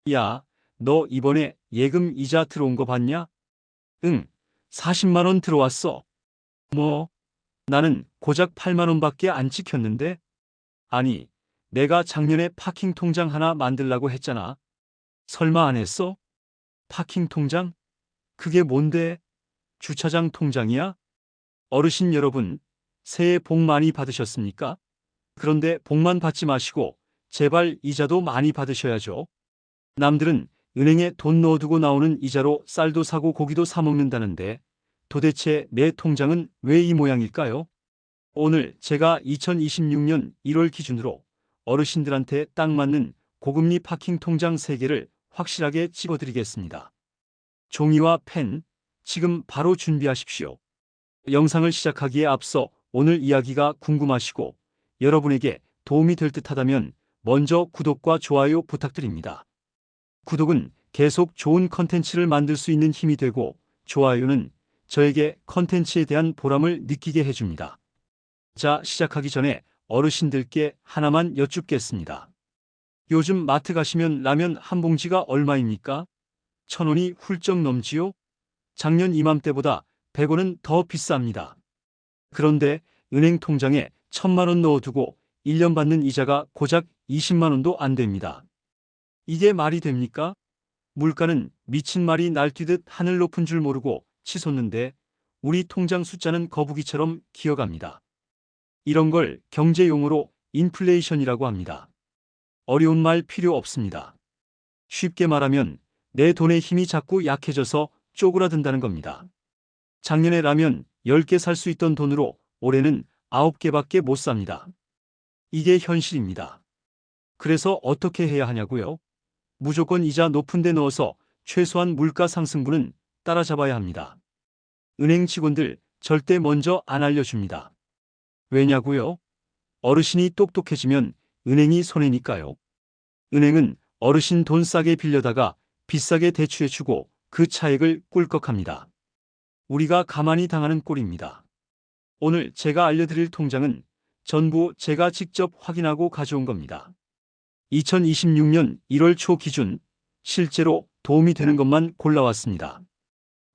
야, 너 이번에 예금 이자 들어온 거 봤냐? 응, 40만 원 들어왔어. 뭐? 나는 고작 8만 원밖에 안 찍혔는데? 아니, 내가 작년에 파킹 통장 하나 만들라고 했잖아. 설마 안 했어? 파킹 통장? 그게 뭔데? 주차장 통장이야? 어르신 여러분, 새해 복 많이 받으셨습니까? 그런데 복만 받지 마시고 제발 이자도 많이 받으셔야죠. 남들은 은행에 돈 넣어두고 나오는 이자로 쌀도 사고 고기도 사 먹는다는데 도대체 내 통장은 왜 이 모양일까요? 오늘 제가 2026년 1월 기준으로 어르신들한테 딱 맞는 고금리 파킹 통장 3개를 확실하게 찍어드리겠습니다. 종이와 펜, 지금 바로 준비하십시오. 영상을 시작하기에 앞서 오늘 이야기가 궁금하시고 여러분에게 도움이 될 듯하다면 먼저 구독과 좋아요 부탁드립니다. 구독은 계속 좋은 컨텐츠를 만들 수 있는 힘이 되고 좋아요는 저에게 컨텐츠에 대한 보람을 느끼게 해줍니다. 자, 시작하기 전에 어르신들께 하나만 여쭙겠습니다. 요즘 마트 가시면 라면 한 봉지가 얼마입니까? 1,000원이 훌쩍 넘지요? 작년 이맘때보다 100원은 더 비쌉니다. 그런데 은행 통장에 1,000만 원 넣어두고 1년 받는 이자가 고작 20만 원도 안 됩니다. 이게 말이 됩니까? 물가는 미친 말이 날뛰듯 하늘 높은 줄 모르고 치솟는데 우리 통장 숫자는 거북이처럼 기어갑니다. 이런 걸 경제 용어로 인플레이션이라고 합니다. 어려운 말 필요 없습니다. 쉽게 말하면 내 돈의 힘이 자꾸 약해져서 쪼그라든다는 겁니다. 작년에 라면 10개 살 수 있던 돈으로 올해는 9개밖에 못 삽니다. 이게 현실입니다. 그래서 어떻게 해야 하냐고요? 무조건 이자 높은 데 넣어서 최소한 물가 상승분은 따라잡아야 합니다. 은행 직원들 절대 먼저 안 알려줍니다. 왜냐고요? 어르신이 똑똑해지면 은행이 손해니까요. 은행은 어르신 돈 싸게 빌려다가 비싸게 대출해주고 그 차익을 꿀꺽합니다. 우리가 가만히 당하는 꼴입니다. 오늘 제가 알려드릴 통장은 전부 제가 직접 확인하고 가져온 겁니다. 2026년 1월 초 기준 실제로 도움이 되는 것만 골라왔습니다.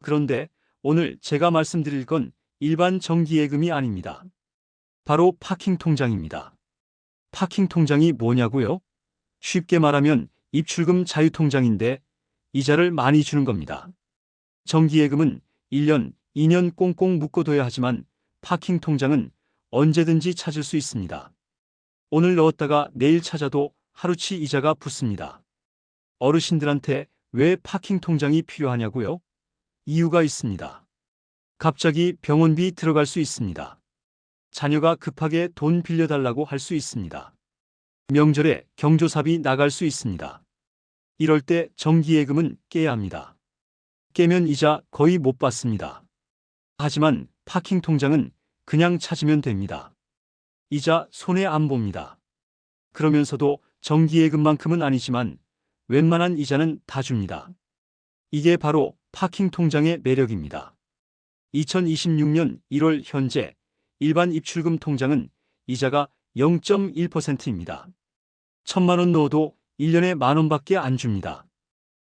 그런데 오늘 제가 말씀드릴 건 일반 정기예금이 아닙니다. 바로 파킹 통장입니다. 파킹 통장이 뭐냐고요? 쉽게 말하면 입출금 자유 통장인데 이자를 많이 주는 겁니다. 정기예금은 1년, 2년 꽁꽁 묶어둬야 하지만 파킹 통장은 언제든지 찾을 수 있습니다. 오늘 넣었다가 내일 찾아도 하루치 이자가 붙습니다. 어르신들한테 왜 파킹 통장이 필요하냐고요? 이유가 있습니다. 갑자기 병원비 들어갈 수 있습니다. 자녀가 급하게 돈 빌려달라고 할 수 있습니다. 명절에 경조사비 나갈 수 있습니다. 이럴 때 정기예금은 깨야 합니다. 깨면 이자 거의 못 받습니다. 하지만 파킹 통장은 그냥 찾으면 됩니다. 이자 손해 안 봅니다. 그러면서도 정기예금만큼은 아니지만 웬만한 이자는 다 줍니다. 이게 바로 파킹 통장의 매력입니다. 2026년 1월 현재 일반 입출금 통장은 이자가 0.1%입니다. 1,000만 원 넣어도 1년에 만 원밖에 안 줍니다.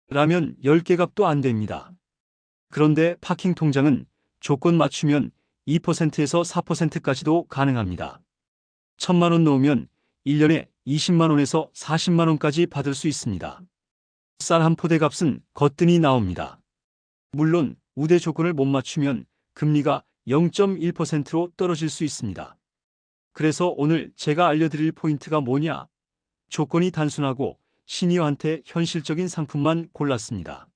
라면 10개 값도 안 됩니다. 그런데 파킹 통장은 조건 맞추면 2%에서 4%까지도 가능합니다. 1,000만 원 넣으면 1년에 20만 원에서 40만 원까지 받을 수 있습니다. 쌀 한 포대 값은 거뜬히 나옵니다. 물론 우대 조건을 못 맞추면 금리가 0.1%로 떨어질 수 있습니다. 그래서 오늘 제가 알려드릴 포인트가 뭐냐? 조건이 단순하고 시니어한테 현실적인 상품만 골랐습니다.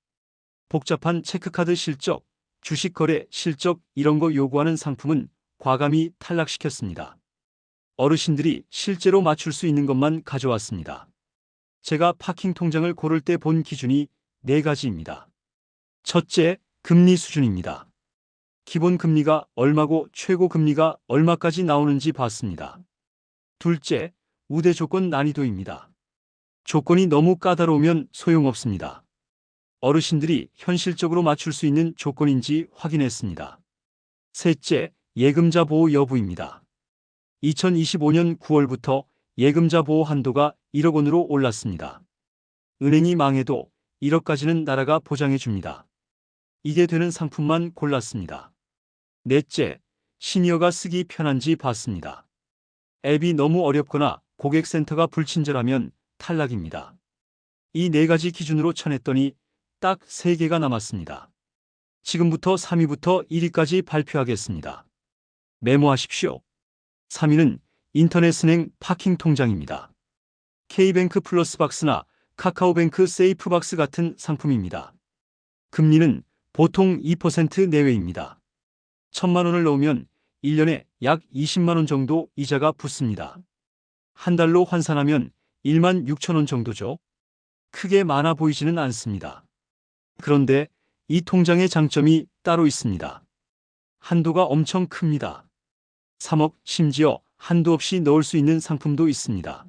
복잡한 체크카드 실적, 주식 거래 실적 이런 거 요구하는 상품은 과감히 탈락시켰습니다. 어르신들이 실제로 맞출 수 있는 것만 가져왔습니다. 제가 파킹 통장을 고를 때 본 기준이 4가지입니다. 첫째, 금리 수준입니다. 기본 금리가 얼마고 최고 금리가 얼마까지 나오는지 봤습니다. 둘째, 우대 조건 난이도입니다. 조건이 너무 까다로우면 소용없습니다. 어르신들이 현실적으로 맞출 수 있는 조건인지 확인했습니다. 셋째, 예금자 보호 여부입니다. 2025년 9월부터 예금자 보호 한도가 1억 원으로 올랐습니다. 은행이 망해도 1억까지는 나라가 보장해 줍니다. 이게 되는 상품만 골랐습니다. 넷째, 시니어가 쓰기 편한지 봤습니다. 앱이 너무 어렵거나 고객센터가 불친절하면 탈락입니다. 이 네 가지 기준으로 쳐냈더니 딱 3개가 남았습니다. 지금부터 3위부터 1위까지 발표하겠습니다. 메모하십시오. 3위는 인터넷은행 파킹 통장입니다. K뱅크 플러스 박스나 카카오뱅크 세이프 박스 같은 상품입니다. 금리는 보통 2% 내외입니다. 1,000만 원을 넣으면 1년에 약 20만 원 정도 이자가 붙습니다. 한 달로 환산하면 1만 6천 원 정도죠. 크게 많아 보이지는 않습니다. 그런데 이 통장의 장점이 따로 있습니다. 한도가 엄청 큽니다. 3억, 심지어 한도 없이 넣을 수 있는 상품도 있습니다.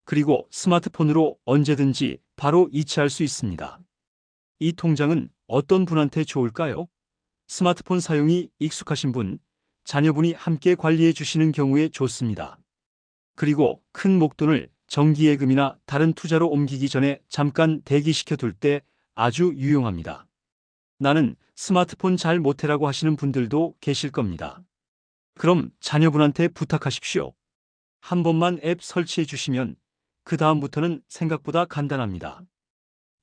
그리고 스마트폰으로 언제든지 바로 이체할 수 있습니다. 이 통장은 어떤 분한테 좋을까요? 스마트폰 사용이 익숙하신 분, 자녀분이 함께 관리해 주시는 경우에 좋습니다. 그리고 큰 목돈을 정기예금이나 다른 투자로 옮기기 전에 잠깐 대기시켜 둘 때 아주 유용합니다. 나는 스마트폰 잘 못해라고 하시는 분들도 계실 겁니다. 그럼 자녀분한테 부탁하십시오. 한 번만 앱 설치해 주시면 그 다음부터는 생각보다 간단합니다.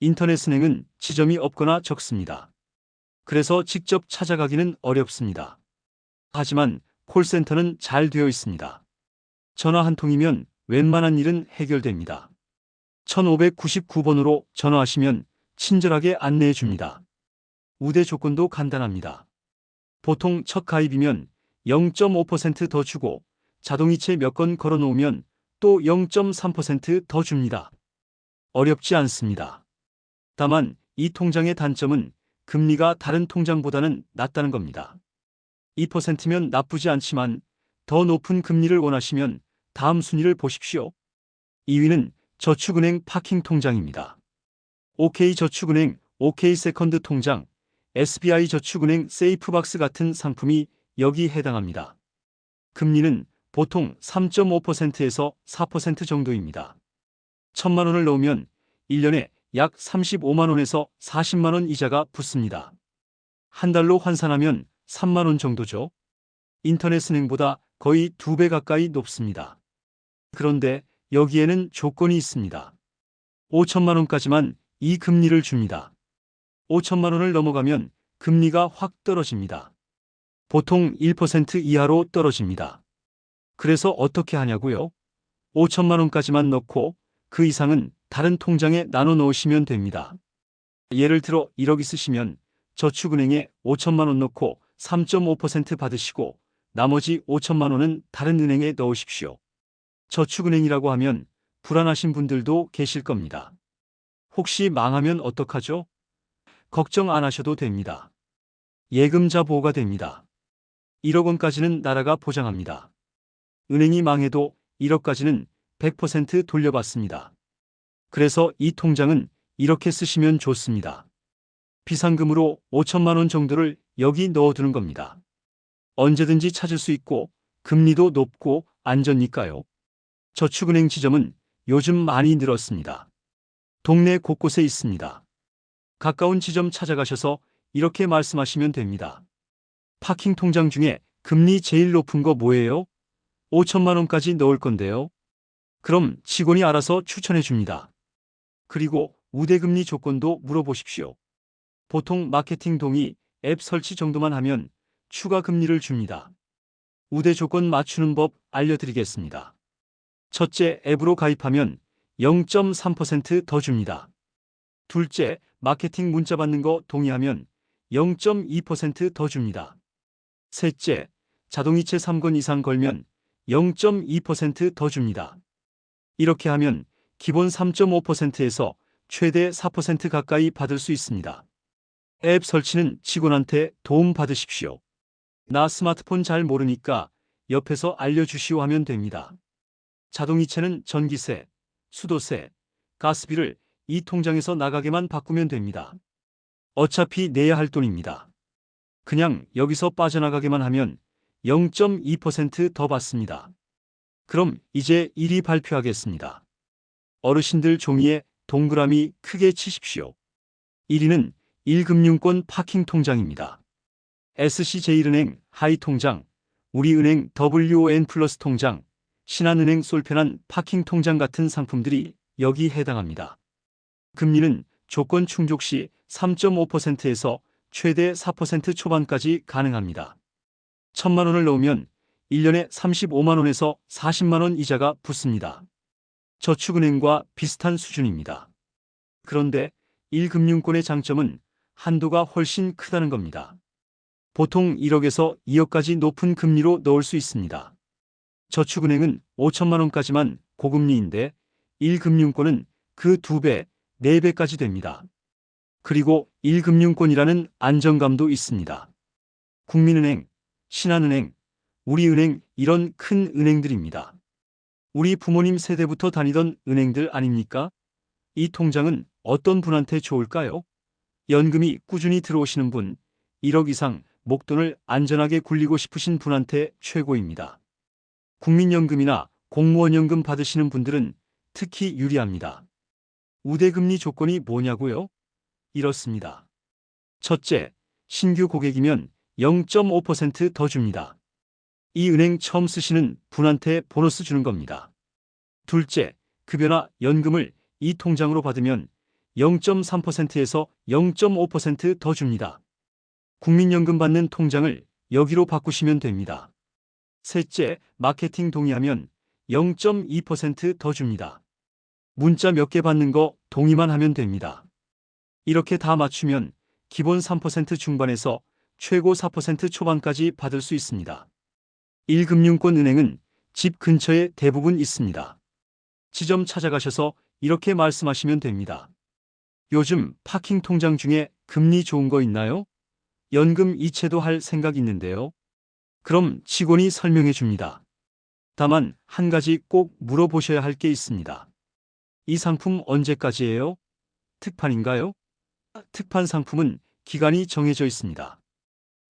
인터넷은행은 지점이 없거나 적습니다. 그래서 직접 찾아가기는 어렵습니다. 하지만 콜센터는 잘 되어 있습니다. 전화 한 통이면 웬만한 일은 해결됩니다. 1599번으로 전화하시면 친절하게 안내해 줍니다. 우대 조건도 간단합니다. 보통 첫 가입이면 0.5% 더 주고 자동이체 몇 건 걸어 놓으면 또 0.3% 더 줍니다. 어렵지 않습니다. 다만 이 통장의 단점은 금리가 다른 통장보다는 낮다는 겁니다. 2%면 나쁘지 않지만 더 높은 금리를 원하시면 다음 순위를 보십시오. 2위는 저축은행 파킹 통장입니다. OK저축은행, OK세컨드 통장, SBI저축은행 세이프박스 같은 상품이 여기 해당합니다. 금리는 보통 3.5%에서 4% 정도입니다. 1,000만 원을 넣으면 1년에 약 35만 원에서 40만 원 이자가 붙습니다. 한 달로 환산하면 3만 원 정도죠. 인터넷은행보다 거의 2배 가까이 높습니다. 그런데 여기에는 조건이 있습니다. 5천만 원까지만 이 금리를 줍니다. 5천만 원을 넘어가면 금리가 확 떨어집니다. 보통 1% 이하로 떨어집니다. 그래서 어떻게 하냐고요? 5천만 원까지만 넣고 그 이상은 다른 통장에 나눠 넣으시면 됩니다. 예를 들어 1억 있으시면 저축은행에 5천만 원 넣고 3.5% 받으시고 나머지 5천만 원은 다른 은행에 넣으십시오. 저축은행이라고 하면 불안하신 분들도 계실 겁니다. 혹시 망하면 어떡하죠? 걱정 안 하셔도 됩니다. 예금자 보호가 됩니다. 1억 원까지는 나라가 보장합니다. 은행이 망해도 1억까지는 100% 돌려받습니다. 그래서 이 통장은 이렇게 쓰시면 좋습니다. 비상금으로 5천만 원 정도를 여기 넣어두는 겁니다. 언제든지 찾을 수 있고 금리도 높고 안전니까요. 저축은행 지점은 요즘 많이 늘었습니다. 동네 곳곳에 있습니다. 가까운 지점 찾아가셔서 이렇게 말씀하시면 됩니다. 파킹 통장 중에 금리 제일 높은 거 뭐예요? 5천만 원까지 넣을 건데요. 그럼 직원이 알아서 추천해 줍니다. 그리고 우대금리 조건도 물어보십시오. 보통 마케팅 동의, 앱 설치 정도만 하면 추가 금리를 줍니다. 우대 조건 맞추는 법 알려드리겠습니다. 첫째, 앱으로 가입하면 0.3% 더 줍니다. 둘째, 마케팅 문자 받는 거 동의하면 0.2% 더 줍니다. 셋째, 자동이체 3건 이상 걸면 0.2% 더 줍니다. 이렇게 하면 기본 3.5%에서 최대 4% 가까이 받을 수 있습니다. 앱 설치는 직원한테 도움 받으십시오. 나 스마트폰 잘 모르니까 옆에서 알려주시오 하면 됩니다. 자동이체는 전기세, 수도세, 가스비를 이 통장에서 나가게만 바꾸면 됩니다. 어차피 내야 할 돈입니다. 그냥 여기서 빠져나가게만 하면 0.2% 더 받습니다. 그럼 이제 1위 발표하겠습니다. 어르신들 종이에 동그라미 크게 치십시오. 1위는 1금융권 파킹 통장입니다. SC제일은행 하이 통장, 우리은행 WON 플러스 통장, 신한은행 솔편한 파킹 통장 같은 상품들이 여기 해당합니다. 금리는 조건 충족 시 3.5%에서 최대 4% 초반까지 가능합니다. 1,000만 원을 넣으면 1년에 35만 원에서 40만 원 이자가 붙습니다. 저축은행과 비슷한 수준입니다. 그런데 1금융권의 장점은 한도가 훨씬 크다는 겁니다. 보통 1억에서 2억까지 높은 금리로 넣을 수 있습니다. 저축은행은 5천만 원까지만 고금리인데 1금융권은 그 2배, 4배까지 됩니다. 그리고 1금융권이라는 안정감도 있습니다. 국민은행, 신한은행, 우리은행 이런 큰 은행들입니다. 우리 부모님 세대부터 다니던 은행들 아닙니까? 이 통장은 어떤 분한테 좋을까요? 연금이 꾸준히 들어오시는 분, 1억 이상 목돈을 안전하게 굴리고 싶으신 분한테 최고입니다. 국민연금이나 공무원연금 받으시는 분들은 특히 유리합니다. 우대금리 조건이 뭐냐고요? 이렇습니다. 첫째, 신규 고객이면 0.5% 더 줍니다. 이 은행 처음 쓰시는 분한테 보너스 주는 겁니다. 둘째, 급여나 연금을 이 통장으로 받으면 0.3%에서 0.5% 더 줍니다. 국민연금 받는 통장을 여기로 바꾸시면 됩니다. 셋째, 마케팅 동의하면 0.2% 줍니다. 문자 몇 개 받는 거 동의만 하면 됩니다. 이렇게 다 맞추면 기본 3% 중반에서 최고 4% 초반까지 받을 수 있습니다. 1금융권 은행은 집 근처에 대부분 있습니다. 지점 찾아가셔서 이렇게 말씀하시면 됩니다. 요즘 파킹 통장 중에 금리 좋은 거 있나요? 연금 이체도 할 생각 있는데요. 그럼 직원이 설명해 줍니다. 다만 한 가지 꼭 물어보셔야 할 게 있습니다. 이 상품 언제까지예요? 특판인가요? 특판 상품은 기간이 정해져 있습니다.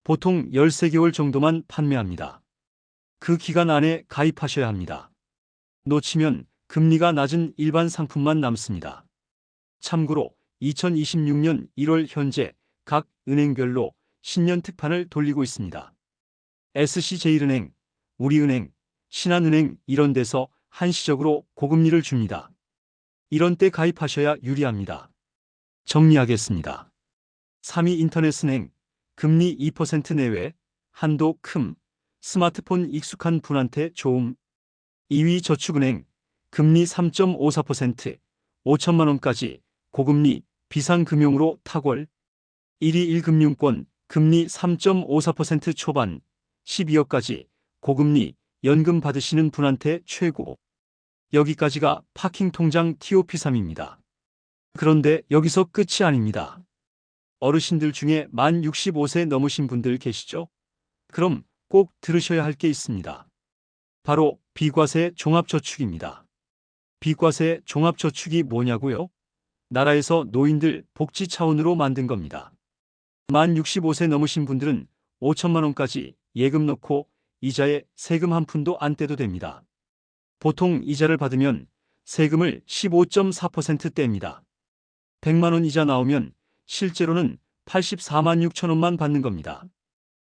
보통 13개월 정도만 판매합니다. 그 기간 안에 가입하셔야 합니다. 놓치면 금리가 낮은 일반 상품만 남습니다. 참고로 2026년 1월 현재 각 은행별로 신년 특판을 돌리고 있습니다. SC제일은행, 우리은행, 신한은행 이런 데서 한시적으로 고금리를 줍니다. 이런 때 가입하셔야 유리합니다. 정리하겠습니다. 3위 인터넷은행, 금리 2% 내외, 한도 큼, 스마트폰 익숙한 분한테 좋음. 2위 저축은행, 금리 3.54%, 5천만 원까지 고금리, 비상금융으로 탁월. 1위 1금융권, 금리 3.54% 초반, 12억까지 고금리, 연금 받으시는 분한테 최고. 여기까지가 파킹 통장 TOP3입니다. 그런데 여기서 끝이 아닙니다. 어르신들 중에 만 65세 넘으신 분들 계시죠? 그럼 꼭 들으셔야 할 게 있습니다. 바로 비과세 종합저축입니다. 비과세 종합저축이 뭐냐고요? 나라에서 노인들 복지 차원으로 만든 겁니다. 만 65세 넘으신 분들은 5천만 원까지 예금 넣고 이자에 세금 한 푼도 안 떼도 됩니다. 보통 이자를 받으면 세금을 15.4% 뗍니다. 100만 원 이자 나오면 실제로는 84만 6천 원만 받는 겁니다.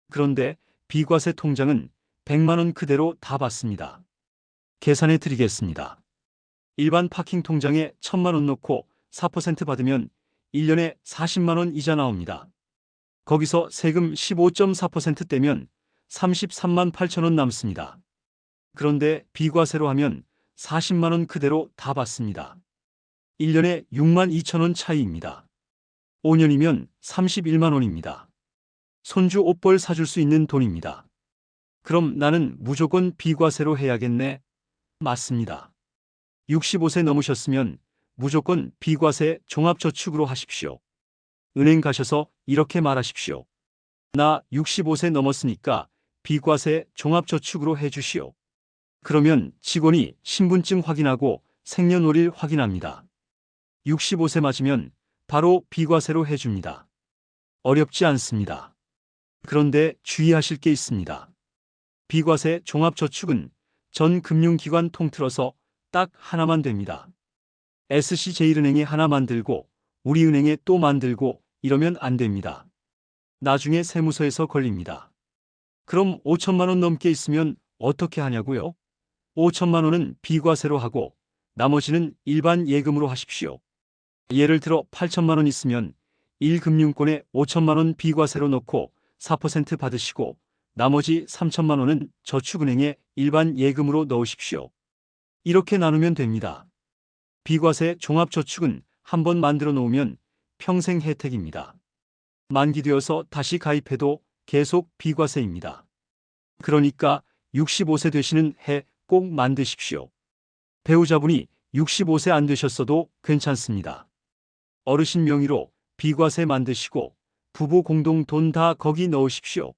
그런데 비과세 통장은 100만 원 그대로 다 받습니다. 계산해 드리겠습니다. 일반 파킹 통장에 1,000만 원 넣고 4% 받으면 1년에 40만 원 이자 나옵니다. 거기서 세금 15.4% 떼면 33만 8천 원 남습니다. 그런데 비과세로 하면 40만 원 그대로 다 받습니다. 1년에 6만 2천 원 차이입니다. 5년이면 31만 원입니다. 손주 옷벌 사줄 수 있는 돈입니다. 그럼 나는 무조건 비과세로 해야겠네? 맞습니다. 65세 넘으셨으면 무조건 비과세 종합저축으로 하십시오. 은행 가셔서 이렇게 말하십시오. 나 65세 넘었으니까 비과세 종합저축으로 해주시오. 그러면 직원이 신분증 확인하고 생년월일 확인합니다. 65세 맞으면 바로 비과세로 해줍니다. 어렵지 않습니다. 그런데 주의하실 게 있습니다. 비과세 종합저축은 전 금융기관 통틀어서 딱 하나만 됩니다. SC제일은행에 하나 만들고 우리은행에 또 만들고 이러면 안 됩니다. 나중에 세무서에서 걸립니다. 그럼 5천만 원 넘게 있으면 어떻게 하냐고요? 5천만 원은 비과세로 하고 나머지는 일반 예금으로 하십시오. 예를 들어 8천만 원 있으면 1금융권에 5천만 원 비과세로 넣고 4% 받으시고 나머지 3천만 원은 저축은행에 일반 예금으로 넣으십시오. 이렇게 나누면 됩니다. 비과세 종합저축은 한번 만들어 놓으면 평생 혜택입니다. 만기되어서 다시 가입해도 계속 비과세입니다. 그러니까 65세 되시는 해 꼭 만드십시오. 배우자분이 65세 안 되셨어도 괜찮습니다. 어르신 명의로 비과세 만드시고 부부 공동 돈 다 거기 넣으십시오.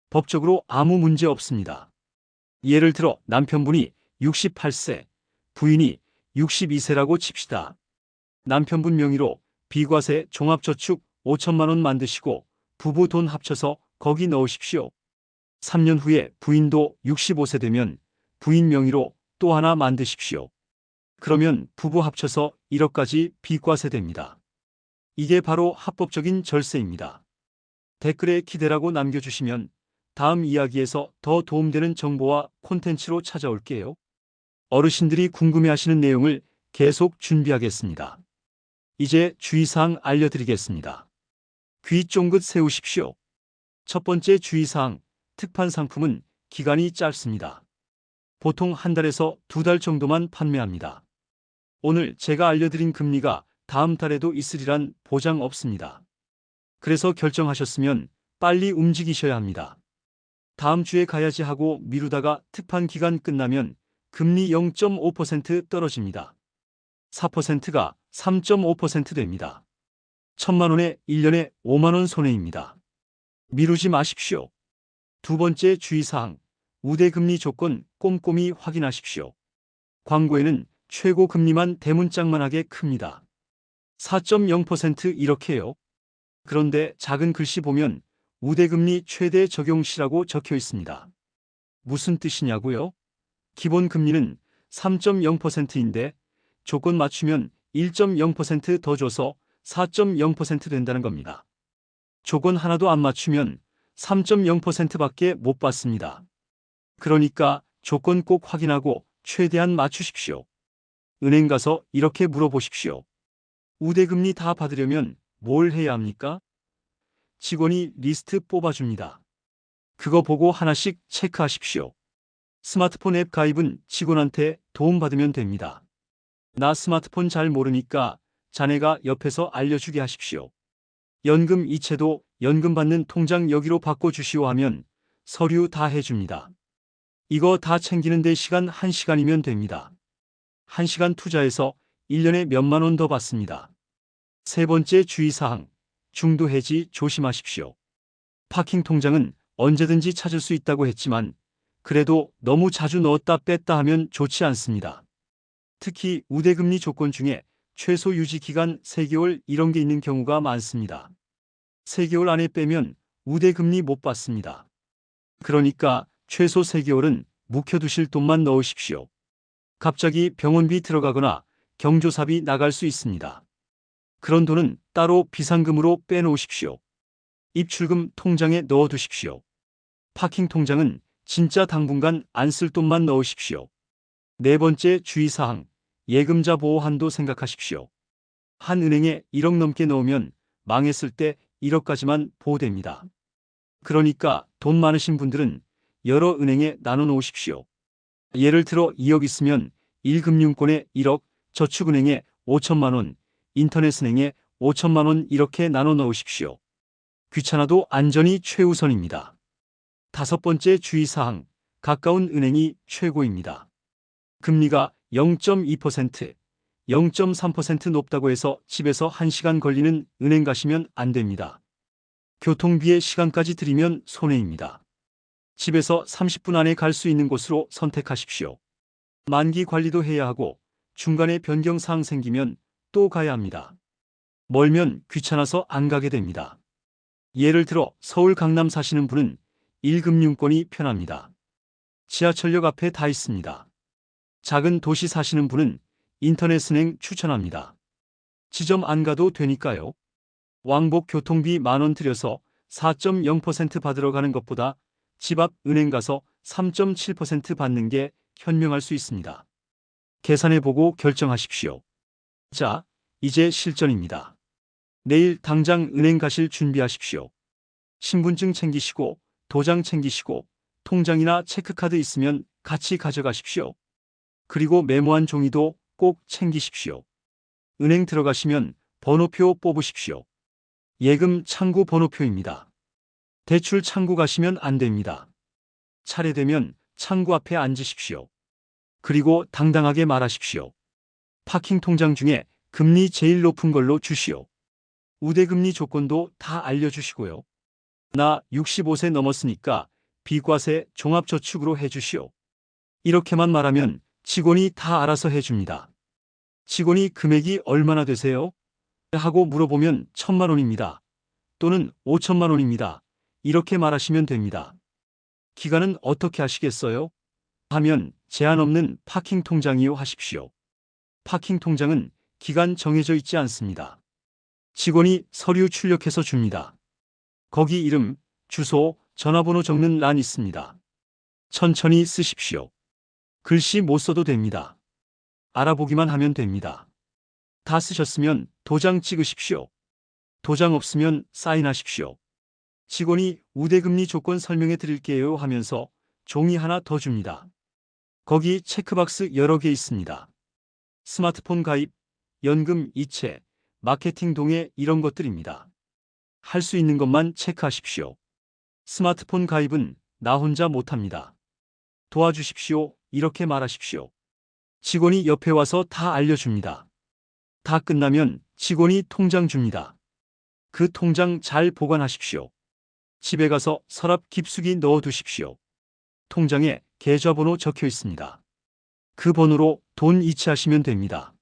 법적으로 아무 문제 없습니다. 예를 들어 남편분이 68세, 부인이 62세라고 칩시다. 남편분 명의로 비과세 종합저축 5천만 원 만드시고 부부 돈 합쳐서 거기 넣으십시오. 3년 후에 부인도 65세 되면 부인 명의로 또 하나 만드십시오. 그러면 부부 합쳐서 1억까지 비과세 됩니다. 이게 바로 합법적인 절세입니다. 댓글에 기대라고 남겨주시면 다음 이야기에서 더 도움되는 정보와 콘텐츠로 찾아올게요. 어르신들이 궁금해하시는 내용을 계속 준비하겠습니다. 이제 주의사항 알려드리겠습니다. 귀 쫑긋 세우십시오. 첫 번째 주의사항, 특판 상품은 기간이 짧습니다. 보통 한 달에서 두 달 정도만 판매합니다. 오늘 제가 알려드린 금리가 다음 달에도 있으리란 보장 없습니다. 그래서 결정하셨으면 빨리 움직이셔야 합니다. 다음 주에 가야지 하고 미루다가 특판 기간 끝나면 금리 0.5% 떨어집니다. 4%가 3.5% 됩니다. 1,000만 원에 1년에 5만 원 손해입니다. 미루지 마십시오. 두 번째 주의사항, 우대금리 조건 꼼꼼히 확인하십시오. 광고에는 최고 금리만 대문짝만하게 큽니다. 4.0% 이렇게요. 그런데 작은 글씨 보면 우대금리 최대 적용 시라고 적혀 있습니다. 무슨 뜻이냐고요? 기본 금리는 3.0%인데 조건 맞추면 1.0% 더 줘서 4.0% 된다는 겁니다. 조건 하나도 안 맞추면 3.0%밖에 못 받습니다. 그러니까 조건 꼭 확인하고 최대한 맞추십시오. 은행 가서 이렇게 물어보십시오. 우대금리 다 받으려면 뭘 해야 합니까? 직원이 리스트 뽑아줍니다. 그거 보고 하나씩 체크하십시오. 스마트폰 앱 가입은 직원한테 도움받으면 됩니다. 나 스마트폰 잘 모르니까 자네가 옆에서 알려주게 하십시오. 연금 이체도 연금 받는 통장 여기로 바꿔주시오 하면 서류 다 해줍니다. 이거 다 챙기는데 시간 1시간이면 됩니다. 1시간 투자해서 1년에 몇만 원 더 받습니다. 세 번째 주의사항, 중도 해지 조심하십시오. 파킹 통장은 언제든지 찾을 수 있다고 했지만 그래도 너무 자주 넣었다 뺐다 하면 좋지 않습니다. 특히 우대금리 조건 중에 최소 유지 기간 3개월 이런 게 있는 경우가 많습니다. 3개월 안에 빼면 우대금리 못 받습니다. 그러니까 최소 3개월은 묵혀두실 돈만 넣으십시오. 갑자기 병원비 들어가거나 경조사비 나갈 수 있습니다. 그런 돈은 따로 비상금으로 빼놓으십시오. 입출금 통장에 넣어두십시오. 파킹 통장은 진짜 당분간 안 쓸 돈만 넣으십시오. 네 번째 주의사항, 예금자 보호 한도 생각하십시오. 한 은행에 1억 넘게 넣으면 망했을 때 1억까지만 보호됩니다. 그러니까 돈 많으신 분들은 여러 은행에 나눠 놓으십시오. 예를 들어 2억 있으면 1금융권에 1억, 저축은행에 5천만 원, 인터넷은행에 5천만 원 이렇게 나눠 넣으십시오. 귀찮아도 안전이 최우선입니다. 다섯 번째 주의사항, 가까운 은행이 최고입니다. 금리가 0.2%, 0.3% 높다고 해서 집에서 1시간 걸리는 은행 가시면 안 됩니다. 교통비에 시간까지 들이면 손해입니다. 집에서 30분 안에 갈 수 있는 곳으로 선택하십시오. 만기 관리도 해야 하고 중간에 변경사항 생기면 또 가야 합니다. 멀면 귀찮아서 안 가게 됩니다. 예를 들어 서울 강남 사시는 분은 1금융권이 편합니다. 지하철역 앞에 다 있습니다. 작은 도시 사시는 분은 인터넷은행 추천합니다. 지점 안 가도 되니까요. 왕복 교통비 10,000원 들여서 4.0% 받으러 가는 것보다 집 앞 은행 가서 3.7% 받는 게 현명할 수 있습니다. 계산해보고 결정하십시오. 자, 이제 실전입니다. 내일 당장 은행 가실 준비하십시오. 신분증 챙기시고 도장 챙기시고 통장이나 체크카드 있으면 같이 가져가십시오. 그리고 메모한 종이도 꼭 챙기십시오. 은행 들어가시면 번호표 뽑으십시오. 예금 창구 번호표입니다. 대출 창구 가시면 안 됩니다. 차례되면 창구 앞에 앉으십시오. 그리고 당당하게 말하십시오. 파킹 통장 중에 금리 제일 높은 걸로 주시오. 우대금리 조건도 다 알려주시고요. 나 65세 넘었으니까 비과세 종합저축으로 해주시오. 이렇게만 말하면 직원이 다 알아서 해줍니다. 직원이 금액이 얼마나 되세요? 하고 물어보면 1,000만 원입니다. 또는 5천만 원입니다. 이렇게 말하시면 됩니다. 기간은 어떻게 하시겠어요? 하면 제한 없는 파킹 통장이요 하십시오. 파킹 통장은 기간 정해져 있지 않습니다. 직원이 서류 출력해서 줍니다. 거기 이름, 주소, 전화번호 적는 란 있습니다. 천천히 쓰십시오. 글씨 못 써도 됩니다. 알아보기만 하면 됩니다. 다 쓰셨으면 도장 찍으십시오. 도장 없으면 사인하십시오. 직원이 우대금리 조건 설명해 드릴게요 하면서 종이 하나 더 줍니다. 거기 체크박스 여러 개 있습니다. 스마트폰 가입, 연금 이체, 마케팅 동의 이런 것들입니다. 할 수 있는 것만 체크하십시오. 스마트폰 가입은 나 혼자 못합니다. 도와주십시오. 이렇게 말하십시오. 직원이 옆에 와서 다 알려줍니다. 다 끝나면 직원이 통장 줍니다. 그 통장 잘 보관하십시오. 집에 가서 서랍 깊숙이 넣어두십시오. 통장에 계좌번호 적혀 있습니다. 그 번호로 돈 이체하시면 됩니다.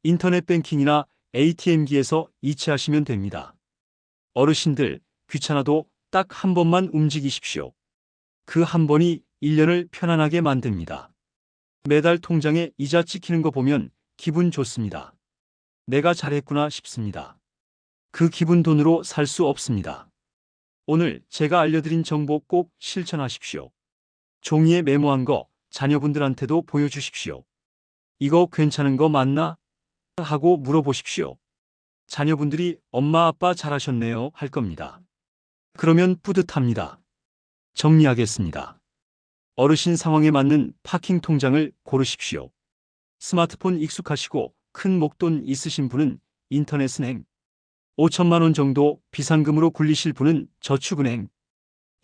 인터넷 뱅킹이나 ATM기에서 이체하시면 됩니다. 어르신들 귀찮아도 딱 한 번만 움직이십시오. 그 한 번이 1년을 편안하게 만듭니다. 매달 통장에 이자 찍히는 거 보면 기분 좋습니다. 내가 잘했구나 싶습니다. 그 기분 돈으로 살 수 없습니다. 오늘 제가 알려드린 정보 꼭 실천하십시오. 종이에 메모한 거 자녀분들한테도 보여주십시오. 이거 괜찮은 거 맞나? 하고 물어보십시오. 자녀분들이 엄마 아빠 잘하셨네요 할 겁니다. 그러면 뿌듯합니다. 정리하겠습니다. 어르신 상황에 맞는 파킹 통장을 고르십시오. 스마트폰 익숙하시고 큰 목돈 있으신 분은 인터넷은행, 5천만 원 정도 비상금으로 굴리실 분은 저축은행,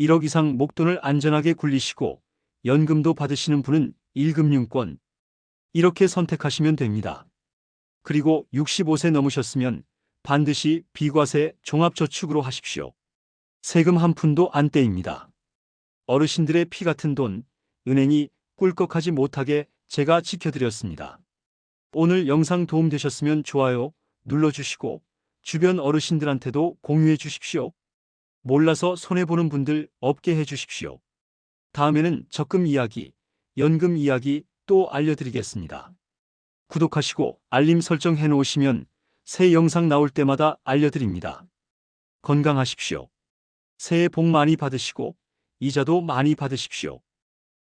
1억 이상 목돈을 안전하게 굴리시고 연금도 받으시는 분은 1금융권, 이렇게 선택하시면 됩니다. 그리고 65세 넘으셨으면 반드시 비과세 종합저축으로 하십시오. 세금 한 푼도 안 떼입니다. 어르신들의 피 같은 돈, 은행이 꿀꺽하지 못하게 제가 지켜드렸습니다. 오늘 영상 도움되셨으면 좋아요 눌러주시고 주변 어르신들한테도 공유해 주십시오. 몰라서 손해보는 분들 없게 해주십시오. 다음에는 적금 이야기, 연금 이야기 또 알려드리겠습니다. 구독하시고 알림 설정 해놓으시면 새 영상 나올 때마다 알려드립니다. 건강하십시오. 새해 복 많이 받으시고 이자도 많이 받으십시오.